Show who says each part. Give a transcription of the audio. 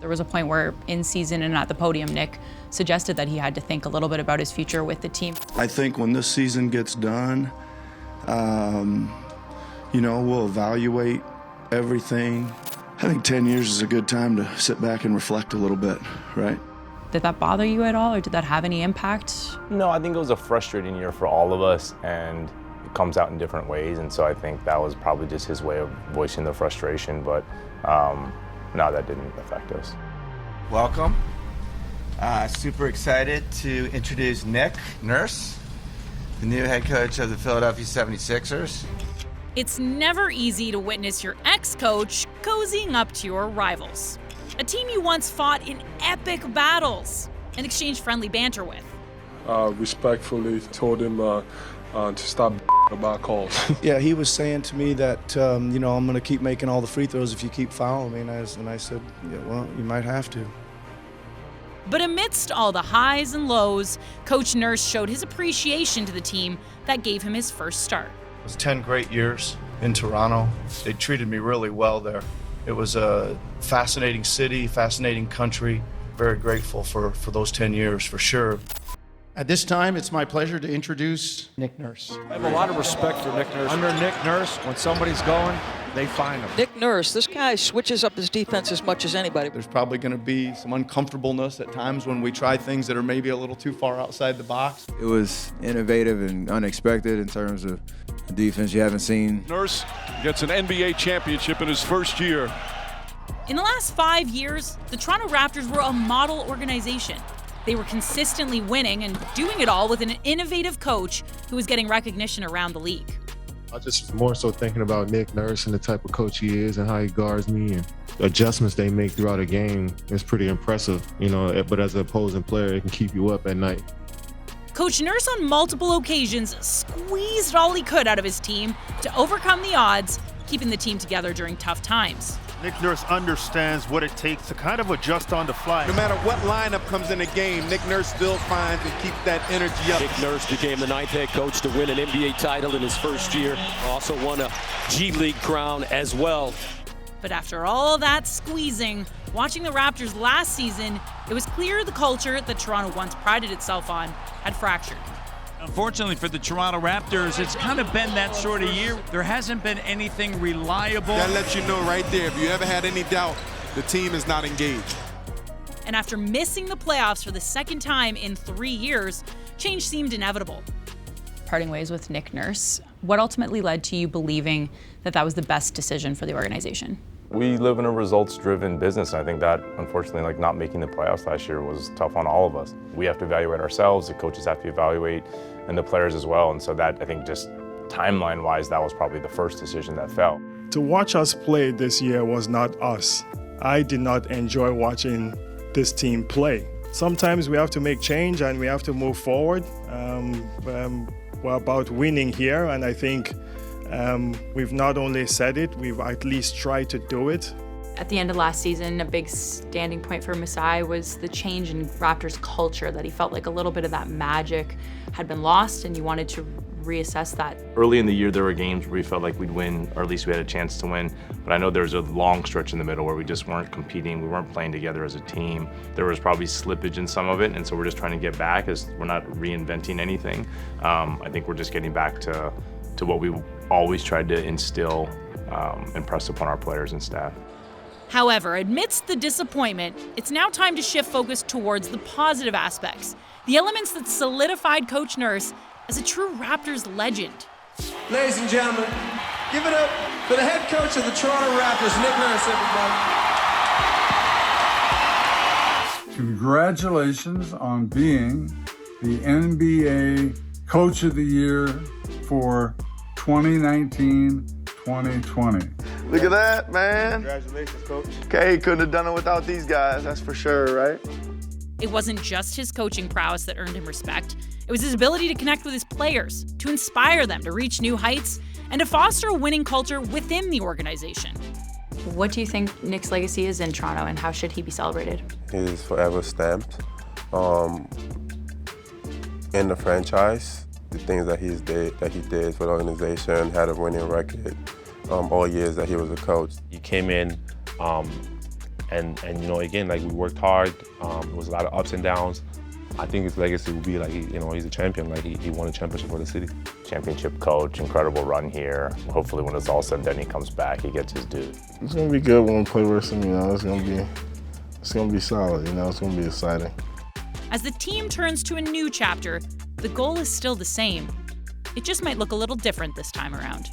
Speaker 1: There was a point where in season and at the podium, Nick suggested that he had to think a little bit about his future with the team.
Speaker 2: I think when this season gets done, we'll evaluate everything. I think 10 years is a good time to sit back and reflect a little bit, right?
Speaker 1: Did that bother you at all, or did that have any impact?
Speaker 3: No, I think it was a frustrating year for all of us, and it comes out in different ways, and so I think that was probably just his way of voicing the frustration, but no, that didn't affect us.
Speaker 4: Welcome. Super excited to introduce Nick Nurse, the new head coach of the Philadelphia 76ers.
Speaker 5: It's never easy to witness your ex-coach cozying up to your rivals. A team you once fought in epic battles and exchanged friendly banter with.
Speaker 6: Respectfully told him to stop about calls.
Speaker 2: Yeah, he was saying to me that, I'm going to keep making all the free throws if you keep fouling me. And I said, yeah, well, you might have to.
Speaker 5: But amidst all the highs and lows, Coach Nurse showed his appreciation to the team that gave him his first start.
Speaker 2: It was 10 great years in Toronto. They treated me really well there. It was a fascinating city, fascinating country. Very grateful for those 10 years, for sure.
Speaker 7: At this time, it's my pleasure to introduce Nick Nurse.
Speaker 8: I have a lot of respect for Nick Nurse. Under Nick Nurse, when somebody's going, they find him.
Speaker 9: Nick Nurse, this guy switches up his defense as much as anybody.
Speaker 2: There's probably going to be some uncomfortableness at times when we try things that are maybe a little too far outside the box.
Speaker 10: It was innovative and unexpected in terms of defense you haven't seen.
Speaker 6: Nurse gets an NBA championship in his first year.
Speaker 5: In the last 5 years, the Toronto Raptors were a model organization. They were consistently winning and doing it all with an innovative coach who was getting recognition around the league.
Speaker 11: I just was more so thinking about Nick Nurse and the type of coach he is and how he guards me, and adjustments they make throughout a game is pretty impressive, but as an opposing player, it can keep you up at night.
Speaker 5: Coach Nurse on multiple occasions squeezed all he could out of his team to overcome the odds, keeping the team together during tough times.
Speaker 12: Nick Nurse understands what it takes to kind of adjust on the fly.
Speaker 13: No matter what lineup comes in the game, Nick Nurse still finds and keeps that energy up.
Speaker 14: Nick Nurse became the 9th head coach to win an NBA title in his first year. Also won a G League crown as well.
Speaker 5: But after all that squeezing, watching the Raptors last season, it was clear the culture that Toronto once prided itself on had fractured.
Speaker 15: Unfortunately for the Toronto Raptors, it's kind of been that sort of year. There hasn't been anything reliable.
Speaker 13: That lets you know right there, if you ever had any doubt, the team is not engaged.
Speaker 5: And after missing the playoffs for the second time in 3 years, change seemed inevitable.
Speaker 1: Parting ways with Nick Nurse, what ultimately led to you believing that that was the best decision for the organization?
Speaker 3: We live in a results-driven business, and I think that, unfortunately, not making the playoffs last year was tough on all of us. We have to evaluate ourselves, the coaches have to evaluate, and the players as well. And so that, I think, just timeline-wise, that was probably the first decision that fell.
Speaker 6: To watch us play this year was not us. I did not enjoy watching this team play. Sometimes we have to make change and we have to move forward. We're about winning here, and I think we've not only said it, we've at least tried to do it.
Speaker 1: At the end of last season, a big standing point for Masai was the change in Raptors culture, that he felt like a little bit of that magic had been lost and you wanted to reassess that.
Speaker 3: Early in the year, there were games where we felt like we'd win, or at least we had a chance to win. But I know there was a long stretch in the middle where we just weren't competing, we weren't playing together as a team. There was probably slippage in some of it, and so we're just trying to get back as we're not reinventing anything. I think we're just getting back to what we always tried to instill and press upon our players and staff.
Speaker 5: However, amidst the disappointment, it's now time to shift focus towards the positive aspects, the elements that solidified Coach Nurse as a true Raptors legend.
Speaker 8: Ladies and gentlemen, give it up for the head coach of the Toronto Raptors, Nick Nurse, everybody.
Speaker 16: Congratulations on being the NBA Coach of the Year for 2019-2020.
Speaker 2: Look at that, man.
Speaker 4: Congratulations, Coach.
Speaker 2: Okay, couldn't have done it without these guys, that's for sure, right?
Speaker 5: It wasn't just his coaching prowess that earned him respect. It was his ability to connect with his players, to inspire them to reach new heights, and to foster a winning culture within the organization.
Speaker 1: What do you think Nick's legacy is in Toronto, and how should he be celebrated?
Speaker 17: He is forever stamped in the franchise. The things that he did for the organization, had a winning record all years that he was a coach.
Speaker 3: He came in
Speaker 17: And you know, again, like we worked hard. It was a lot of ups and downs. I think his legacy will be like, he's a champion. Like he won a championship for the city.
Speaker 3: Championship coach, incredible run here. Hopefully when it's all said, then he comes back, he gets his due.
Speaker 18: It's gonna be good when we play versus him. You know, it's gonna be solid. You know, it's gonna be exciting.
Speaker 5: As the team turns to a new chapter, the goal is still the same. It just might look a little different this time around.